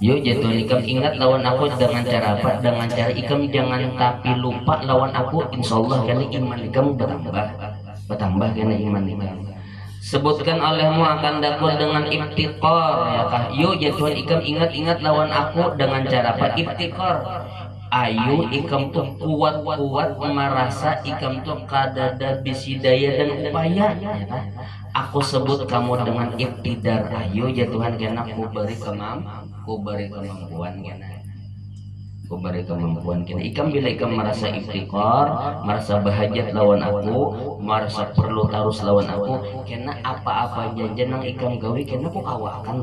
Yuk jatuh ikam ingat lawan aku dengan cara apa? Dengan cara ikam jangan tapi lupa lawan aku, insyaallah karena iman ikam bertambah karena iman ikam. Sebutkan olehmu akan daku dengan iftiqar ya kah. Yuk jatuh ikam ingat lawan aku dengan cara apa? Iftiqar. Ayu ikam tuh kuat merasa ikam tuh kadada bisi daya dan upaya ya kan? Aku sebut kamu dengan iftidar. Ayo ya Tuhan karena ku beri kemampuan karena ikam bila ikam merasa iftikar, merasa bahajat lawan aku, merasa perlu harus lawan aku karena apa-apa janjian yang ikam gawi karena ku kawakan.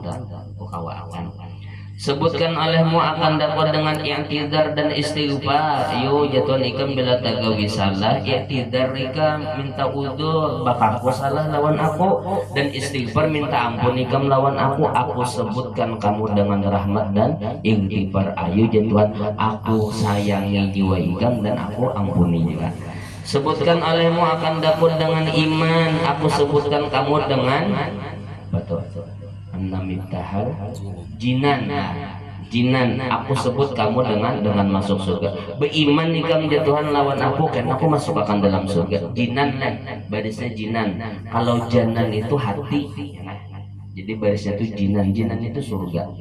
Sebutkan olehmu akan dapat dengan i'tidar dan istighfar. Yo jatuhan ikam bila tagawi salah, i'tidar ikam minta udzur bakaku salah lawan aku, dan istighfar minta ampun ikam lawan aku. Aku sebutkan kamu dengan rahmat dan istighfar. Ayo jatuhan aku sayangi jiwa ikam dan aku ampuni juga. Sebutkan olehmu akan dapat dengan iman. Aku sebutkan kamu dengan betul. Namibtahal jinan jinan, aku sebut kamu dengan masuk surga. Beriman ikam ya Tuhan lawan aku, karena aku masuk akan dalam surga. Jinan lah, barisnya jinan. Kalau janan itu hati, jadi barisnya itu jinan. Jinan itu surga.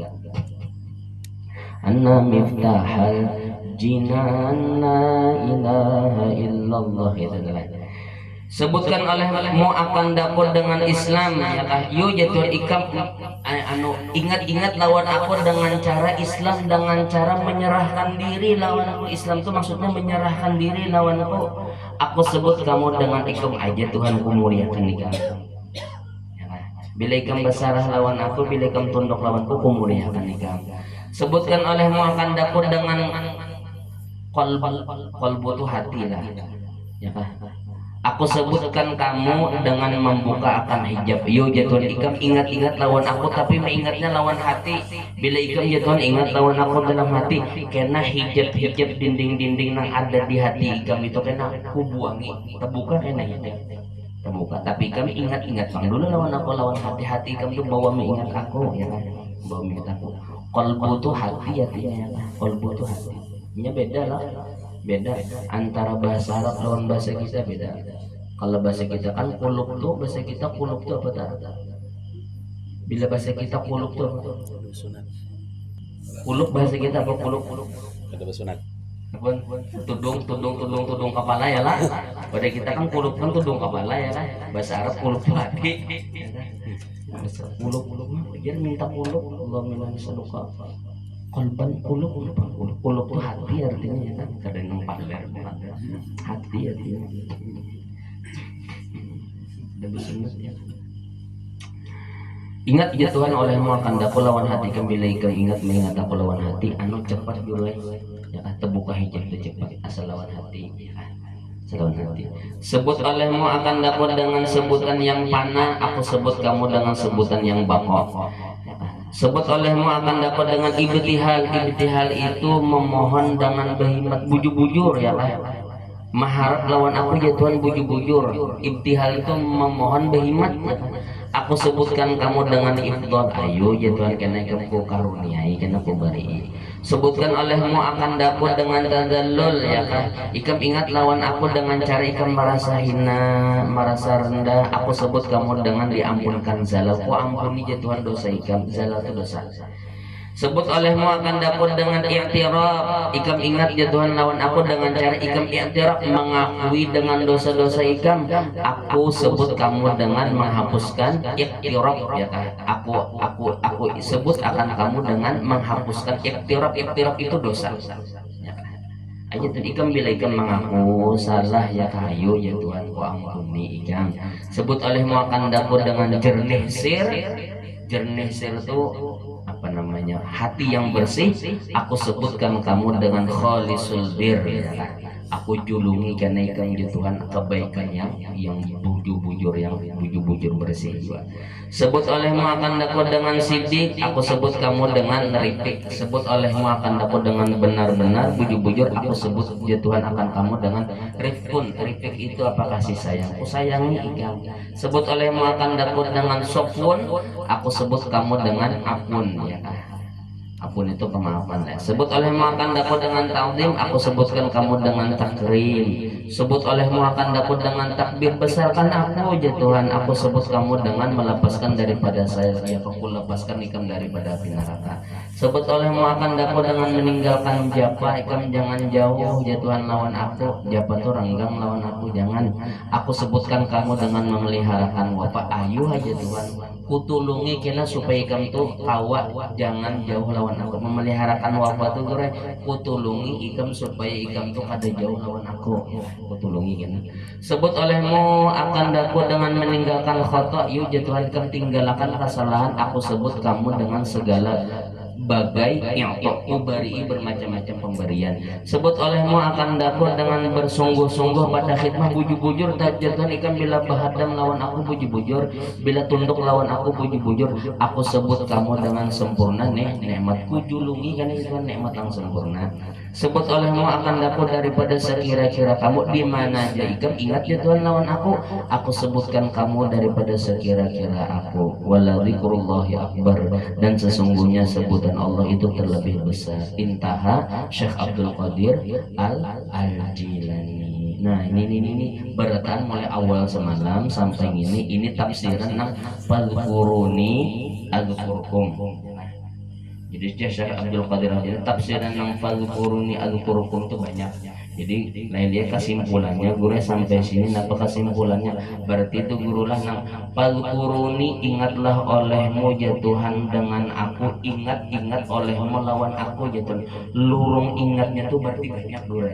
Anna miftahal jinan la ilaha illallah, itu adalah sebutkan olehmu akan dapat dengan Islam ya kah yo jatuh ikam ingat-ingat lawan aku dengan cara Islam, dengan cara menyerahkan diri lawan aku. Islam itu maksudnya menyerahkan diri lawan aku sebut kamu dengan ikam aja Tuhan ku muliakan ikam ya kah? Bila ikam basarah lawan aku, bila ikam tunduk lawanku ku muliakan ikam. Sebutkan olehmu akan dapat dengan kolbu itu hati lah ya kah. Aku sebutkan kamu dengan membuka akan hijab. Yo jatuh ikam ingat-ingat lawan aku, tapi mengingatnya lawan hati. Bila ikam jatuh ingat lawan aku dalam hati, karena hijab-hijab dinding-dinding yang ada di hati ikam itu kena aku buangi. Terbuka kena hijab. Terbuka. Tapi kami ingat-ingat bang dulu lawan aku, lawan hati-hati ikam tuh bawa mengingat aku ya kan. Bawa mengingat aku. Kolbu tuh hati artinya ya kan. Kolbu tuh hati. Ini beda lah. Beda antara bahasa Arab lawan bahasa kita beda. Kalau bahasa kita kan kulub tuh, bahasa kita kulub tuh apa tak? Bila bahasa kita kulub tuh kulub bahasa kita apa kulub? Kata bersunat. Tudung kepala ya lah. Pada kita kan kulub kan tudung kepala ya kan. Bahasa Arab kulub hati. Kulub dia minta kulub, Allah minta seduka. Kolban kulub tuh hati artinya ya kan, kadang nempat hati artinya dan bersunat ya. Ingat ya Tuhan olehmu akan dapat lawan hati kembali ikam mengingat aku lawan hati anu cepat dulu ya kan, terbuka hijab itu cepat asal lawan hati ya kan, lawan hati. Sebut olehmu akan dapat dengan sebutan yang panah, aku sebut kamu dengan sebutan yang bakok. Sebut olehmu akan dapat dengan ibtihal. Ibtihal itu memohon dengan berhimmat, bujur-bujur ya lah. Maharap lawan aku ya Tuhan bujur-bujur. Ibtihal itu memohon berhimmat ya. Aku sebutkan kamu dengan ifdal, ayo ya Tuhan kena ku karuniai, kena ku beri. Sebutkan olehmu akan dapat dengan tadallul ya kan. Ikam ingat lawan aku dengan cara ikam merasa hina, merasa rendah. Aku sebut kamu dengan diampunkan zalal. Ku ampuni ya Tuhan dosa ikam, zalal itu dosa. Sebut olehmu akan dapat dengan i'tiraf. Ikam ingat ya Tuhan lawan aku dengan cara ikam i'tiraf, mengakui dengan dosa-dosa ikam. Aku sebut kamu dengan menghapuskan i'tiraf ya kan. Aku sebut akan kamu dengan menghapuskan i'tiraf. I'tiraf itu dosa ya kan. Aja tuh ikam bila ikam mengaku salah ya kayu ya Tuhan ku ampuni ikam. Sebut olehmu akan dapat dengan jernih sir. Jernih sir itu apa namanya, hati yang bersih. Aku sebutkan kamu dengan khalisul bir ya kan. Aku julungi karena ikam di Tuhan kebaikan yang bujur-bujur, yang bujur-bujur bersih juga. Sebut olehmu akan dapat dengan sidik. Aku sebut kamu dengan ripik. Sebut olehmu akan dapat dengan benar-benar bujur-bujur. Aku sebut ya Tuhan akan kamu dengan rifkun. Ripik itu apa, kasih sayang. Aku sayangi ikam. Sebut olehmu akan dapat dengan sofun. Aku sebut kamu dengan apun ya kan. Apun itu kemaafan ya. Sebut olehmu akan dapat dengan ta'zim. Aku sebutkan kamu dengan takrim. Sebut olehmu akan dapat dengan takbir. Besarkan aku ya Tuhan. Aku sebut kamu dengan melepaskan daripada saya. Ya aku lepaskan ikam daripada api neraka. Sebut olehmu akan dapat dengan meninggalkan japa. Ikam jangan jauh ya Tuhan lawan aku. Japa itu renggang lawan aku, jangan. Aku sebutkan kamu dengan memeliharakan wapa. Ayu aja Tuhan, kutulungi kena supaya ikam tuh kawa jangan jauh lawan aku. Memeliharakan wapa tuh gue kutulungi ikam supaya ikam tuh kada jauh lawan aku ya, kutulungi kena. Sebut olehmu akan dapat dengan meninggalkan khotok. Yuk ya Tuhan ikam tinggalkan kesalahan. Aku sebut kamu dengan segala bagai yang beri bermacam-macam pemberian. Sebut olehmu akan dapat dengan bersungguh-sungguh pada khidmah bujur-bujur. Tajatan ikam bila bahadam lawan aku bujur-bujur, bila tunduk lawan aku bujur-bujur. Aku sebut kamu dengan sempurna nih nikmatku julungi kan itu nikmat yang sempurna. Sebut olehmu akan dapat daripada sekira-kira kamu di mana aja ikam. Ingat ya Tuhan lawan aku sebutkan kamu daripada sekira-kira aku. Wala dzikrullahi akbar, dan sesungguhnya sebutan Allah itu terlebih besar. Intaha Syekh Abdul Qadir Al-Jilani. Nah ini berataan mulai awal semalam sampai ini tafsiran nang fadhkuruni adzkurkum. Jadi Syekh Abdul Qadir Al-Jilani tafsiran nang fadhkuruni adzkurkum itu banyak. Jadi lain dia kesimpulannya guru sampai sini apa kesimpulannya, berarti itu gurulah nang fadhkuruni, ingatlah olehmu ya Tuhan dengan aku, ingat olehmu lawan aku ya Tuhan. Lurung ingatnya tuh berarti banyak guru.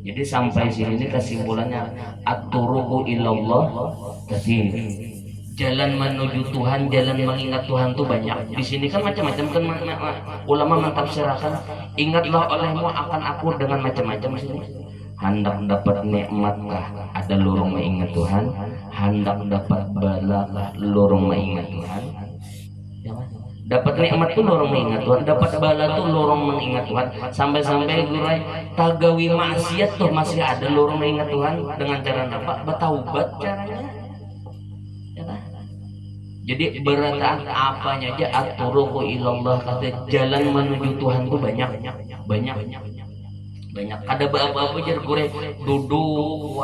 Jadi sampai sini ini kesimpulannya at-turuqu ilallah katsir. Jalan menuju Tuhan, jalan mengingat Tuhan tuh banyak. Di sini kan macam-macam kan ulama mentafsirkan ingatlah olehmu akan aku dengan macam-macam sini. Hendak dapat nikmatkah ada lorong mengingat Tuhan, hendak dapat balakah lorong mengingat Tuhan. Dapat nikmat tuh lorong mengingat Tuhan, dapat bala tuh lorong mengingat Tuhan. Sampai-sampai gurai tagawi maksiat tuh masih ada lorong mengingat Tuhan dengan cara apa? Bertaubat caranya. Jadi berataan apanya aja at-turuqu ilallah, kata jalan menuju Tuhan tuh banyak. Ada apa-apa aja gure duduk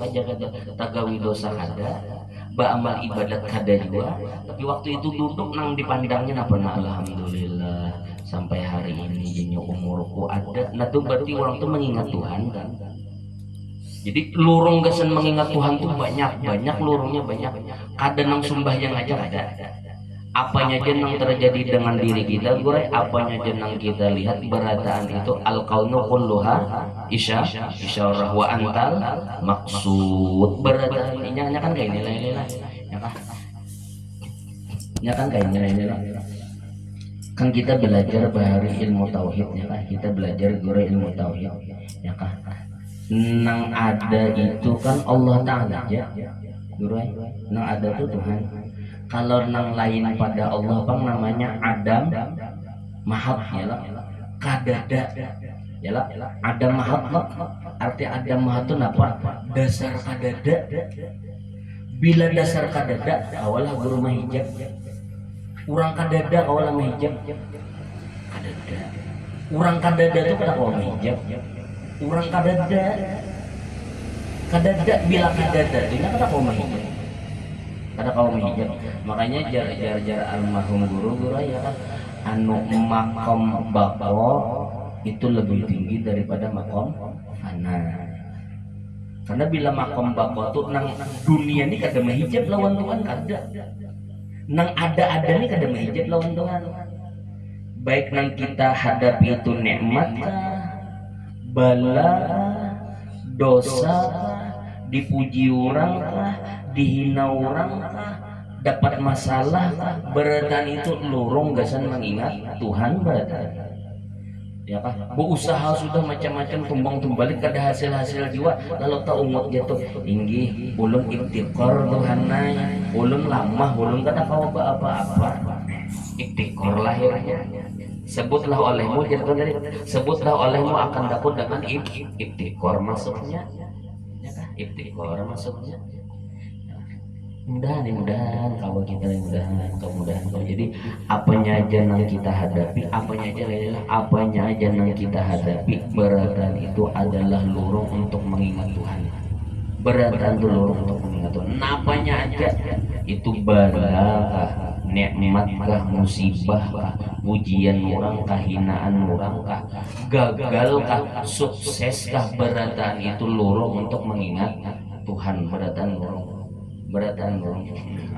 aja kada tagawi dosa kada, ba'amal ibadat kada juga. Tapi waktu itu duduk nang dipandangnya apa nah alhamdulillah sampai hari ini jadinya umurku ada. Nah tuh berarti orang tuh mengingat Tuhan kan. Jadi lurung kesan mengingat Tuhan tuh banyak lurungnya banyak. Kada nang sembahyang aja ada. Apanya aja nang terjadi dengan diri kita, gue apanya aja nang kita lihat berataan itu al-kaunu kulluha isyarah wa antal maksud. Berataan ini kan kayak nilai lah. Ya kan kayak nilai. Kan kita belajar bahari ilmu tauhidnya kan. Kita belajar gue ilmu tauhid ya kan. Nang ada itu kan Allah Ta'ala aja guru, nang ada tuh Tuhan. Kalau nang lain pada Allah bang namanya Adam Mahat ya lah, kadada ya lah, Adam Mahat lah. Arti Adam Mahat itu apa? Dasar kadada. Bila dasar kadada awalah guru mahijab, urang kadada awalah mahijab kadada. Urang kadada itu kada awalah mahijab. Urang kadada bila kadada ini kada kaum hijab. Makanya jar almarhum guru ya kan anu makom bako itu lebih tinggi daripada makom fana. Karena bila makom bako tuh nang dunia ini kada mahijab lawan Tuhan kada. Nang ada nih kada mahijab lawan Tuhan. Baik nang kita hadapi itu nikmat bala, dosa, dipuji orang kah, dihina orang kah, dapat masalah kah, beratan itu lurung gasan mengingat Tuhan beratan. Ya kah? Berusaha sudah macam-macam tumbang-tumbalik kada hasil-hasil jiwa, lalu tak umut jatuh tinggi, ulun iktikor Tuhan naik, ulun lamah, ulun kada kau apa-apa. Iktikor lahirnya. Sebutlah olehmu, sebutlah olehmu akan dapat dengan ibtikor masuknya, ibtikor masuknya. Mudahan kalau kita mudahan. Jadi apanya aja yang kita hadapi, apanya aja yang kita hadapi, beratan itu adalah lurung untuk mengingat Tuhan. Beratan itu lurung untuk mengingat Tuhan. Apanya aja itu balakah, nikmatkah, musibahkah, pujian orang, kahinaan orang kah, gagalkah, sukseskah, berataan itu lurung untuk mengingat Tuhan. Berataan lurung.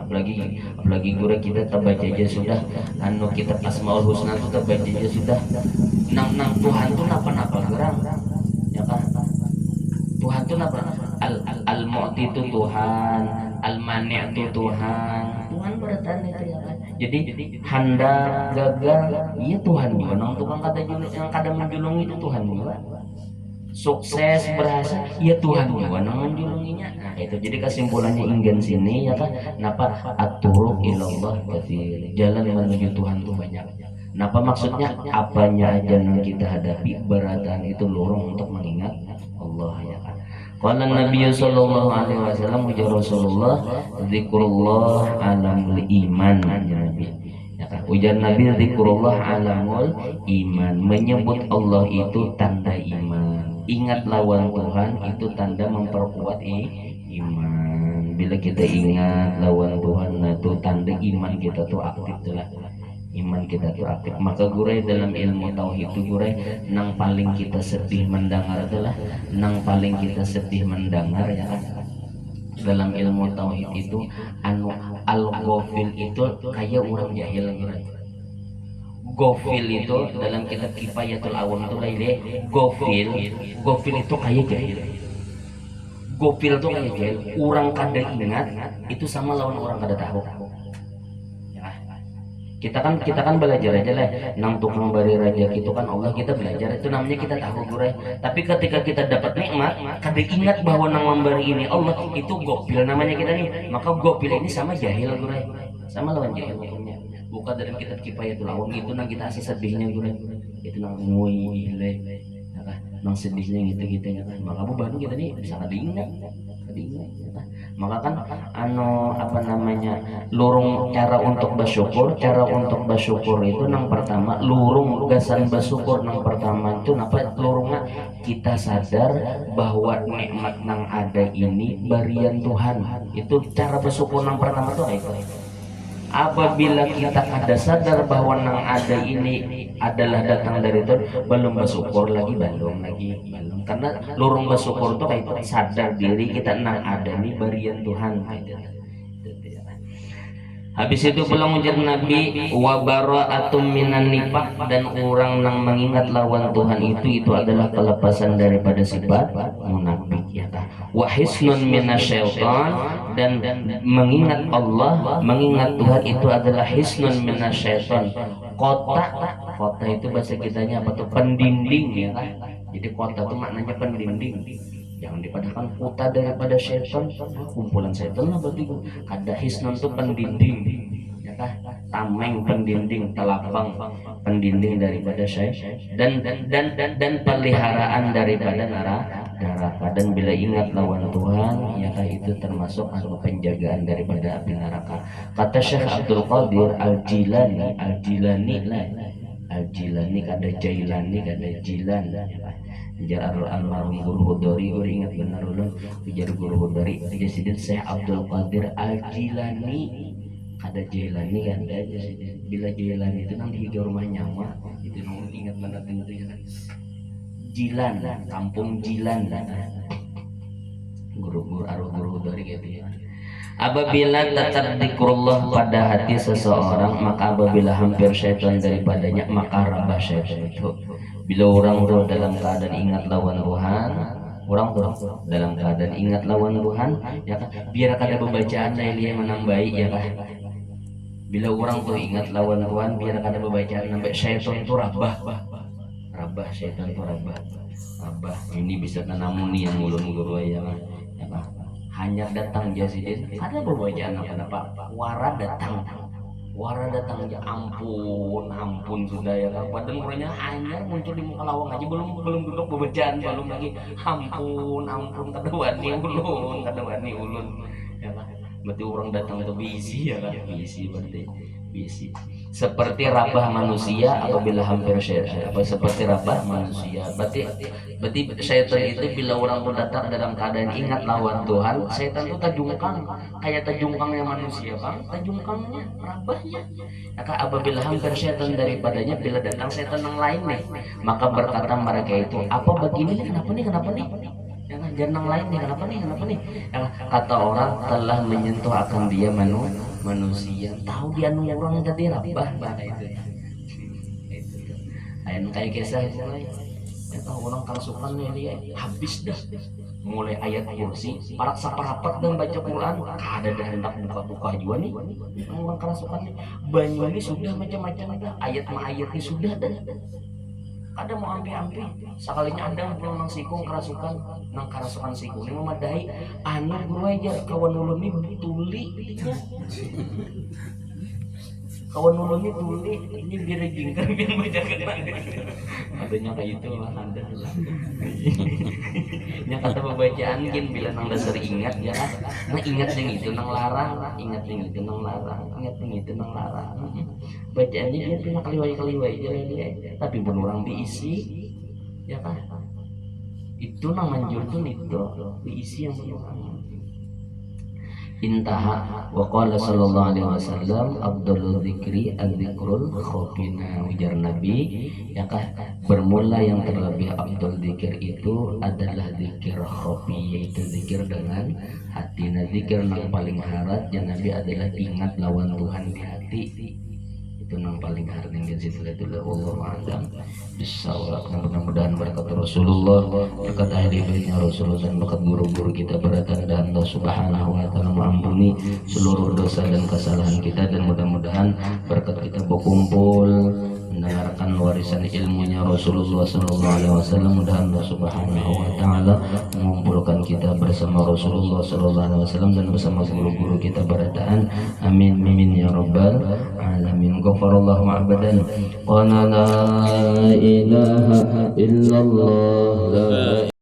Apalagi guru kita terbaca aja sudah anu kita Asmaul Husna itu terbaca aja sudah nang Tuhan tuh napa gerang ya kan. Tuhan tuh napa al-mu'ti itu Tuhan, al-mani' itu Tuhan berataan itu ya kan. Jadi hendak gagal iya Tuhan juga, nang tukang kata yang kada menjulung itu Tuhan juga. Sukses berhasil ya Tuhan juga nang menjulunginya. Nah itu jadi kesimpulannya ingin sini ya kan, napa at-turuq ilallah katsir, jalan menuju Tuhan tuh banyak. Napa maksudnya? Apanya aja yang kita hadapi beratan itu lorong untuk mengingat Allah ya kan. Qala Nabi sallallahu alaihi wasallam ujar Rasulullah zikrullah alamul iman ya Nabi. Ya kan? Ujar Nabi zikrullah alamul iman, menyebut Allah itu tanda iman. Ingat lawan Tuhan itu tanda memperkuat iman. Bila kita ingat lawan Tuhan, nah itu tanda iman kita tuh aktif tuh lah. Iman kita tuh aktif. Maka gurai dalam ilmu tauhid itu gurai nang paling kita sedih mendengar adalah nang paling kita sedih mendengar ya kan. Dalam ilmu tauhid itu anu al-ghafil itu kayak orang jahil gurai. Gofil itu dalam kitab Kifayatul Awam itu kayak gofil itu kayak jahil. Gofil itu kayak jahil. Orang kada ingat itu sama lawan orang kada tahu. Kita kan belajar aja lah nang tukang bari raja itu kan Allah, kita belajar itu namanya kita tahu gurai. Tapi ketika kita dapat nikmat kada ingat bahwa nang memberi ini Allah, itu gopil namanya kita nih. Maka gopil ini sama jahil gurai, sama lawan jahil hukumnya. Bukan dalam kitab Kifayatul Awam itu nang kita asih sedihnya gurai, itu nang ngui ile nang sedihnya gitu ya kan. Maka baru kita nih bisa kada ingat ya kan. Maka kan apa namanya lurung cara untuk bersyukur itu nang pertama lurung gasan bersyukur nang pertama itu napa lurungnya kita sadar bahwa nikmat nang ada ini barian Tuhan. Itu cara bersyukur nang pertama tuh itu. Apabila kita kada sadar bahwa nang ada ini adalah datang dari Tuhan, belum bersyukur lagi belum karena lurung bersyukur tuh kayak sadar diri kita nang ada ini barian Tuhan. Habis itu pulang ujar Nabi wa bara'atum minan nifaq, dan orang nang mengingat lawan Tuhan itu adalah kelepasan daripada sifat munafik ya kan. Wa hisnun minasyaiton, dan mengingat Allah, mengingat Tuhan itu adalah hisnun minasyaiton. Kota itu bahasa kitanya apa tuh? Pendinding ya kan. Jadi kota itu maknanya pendinding. Jangan dipadahkan kota daripada setan, kumpulan setan lah berarti. Kada hisnon itu pendinding ya kah, tameng pendinding, telapang pendinding daripada setan, dan peliharaan daripada neraka. Dan bila ingat lawan Tuhan ya kah, itu termasuk penjagaan daripada api neraka. Kata Syekh Abdul Qadir Al-Jilani kada Jailani kada Jilan ya kah. Ujar almarhum Guru Hudori, gue ingat benar ulun ujar Guru Hudori Jasidin Syekh Abdul Qadir Al-Jilani, ada Jailani kan ada Jasidin. Bila Jailani itu nang di rumah nyawa itu nang ingat benar itu ya kan. Jilan, kampung Jilan guru Hudori gitu ya. Apabila tetap zikrullah pada hati seseorang, maka apabila hampir syaitan daripadanya, maka rabah syaitan itu. Bila orang tuh dalam keadaan ingat lawan Tuhan, ya kan, biar kada bacaan yang menambahi ya kan. Bila orang tuh ingat lawan Tuhan, biar kada bacaan nambah syaitan itu rabah syaitan itu rabah. Ini bisa tanamun nih yang ulun guru ya kan. Hanya datang Jasidin, ada berbacaan apa-apa, wara datang ya ampun sudah ya kan. Badan orangnya hanya muncul di muka lawang aja, belum duduk berbacaan, belum lagi ampun kada wani ulun ya kan. Berarti orang datang itu busy ya kan, busy seperti rabah manusia apabila hampir syaitan, seperti rabah manusia. Berarti syaitan itu bila orang itu datang dalam keadaan ingat lawan Tuhan, syaitan itu tajungkang kayak tajungkangnya manusia kan, tajungkangnya rabahnya. Maka apabila hampir syaitan daripadanya, bila datang syaitan yang lain nih, maka berkata mereka itu, apa begini nih, kenapa nih jangan lain nih, kenapa nih kata orang telah menyentuh akan dia manusia, tahu dia orang tadi rabah itu ayat kayak kisah itu ya tahu orang kerasukan dia habis dah mulai ayat kursi parak saparapat dan baca Quran kada dah hendak buka juga nih orang kerasukan banyak ini sudah macam-macam dah ayatnya sudah dah ada mau ampi sekalinya ada pulang nang sikung kerasukan sikung ini memadai guru aja kawan ulun ini tuli kawan ulun ini tuli ini biar jingkar biar baca kenal adanya kayak itu lah ada nya kata pembacaan gin bila nang dasar ingat ya kan nah ingat yang itu nang larang ingat yang itu nang larang ingat yang itu nang larang bacaannya dia tuh kaliwai jalan dia tapi pun orang diisi ya kan itu nang manjur tuh itu diisi yang benar intaha wa qala sallallahu alaihi wasallam afdhalul dzikri addzikrul khafina ujar nabi ya kan bermula yang terlebih afdal zikir itu adalah zikir khafi yaitu zikir dengan hati nah zikir yang paling harat ya nabi adalah ingat lawan Tuhan di hati itu yang paling harat yang di situ adalah Allah a'lam bisawab mudah-mudahan berkat Rasulullah berkat ahli baitnya Rasulullah dan berkat guru-guru kita beratan dan Allah subhanahu wa ta'ala mengampuni seluruh dosa dan kesalahan kita dan mudah-mudahan berkat kita berkumpul mendengarkan warisan ilmunya Rasulullah SAW mudah-mudahan Allah subhanahu wa ta'ala mengumpulkan kita bersama Rasulullah SAW dan bersama guru-guru kita berataan amin amin ya rabbal alamin ghafarallahu ma'badan qala la ilaha illallah la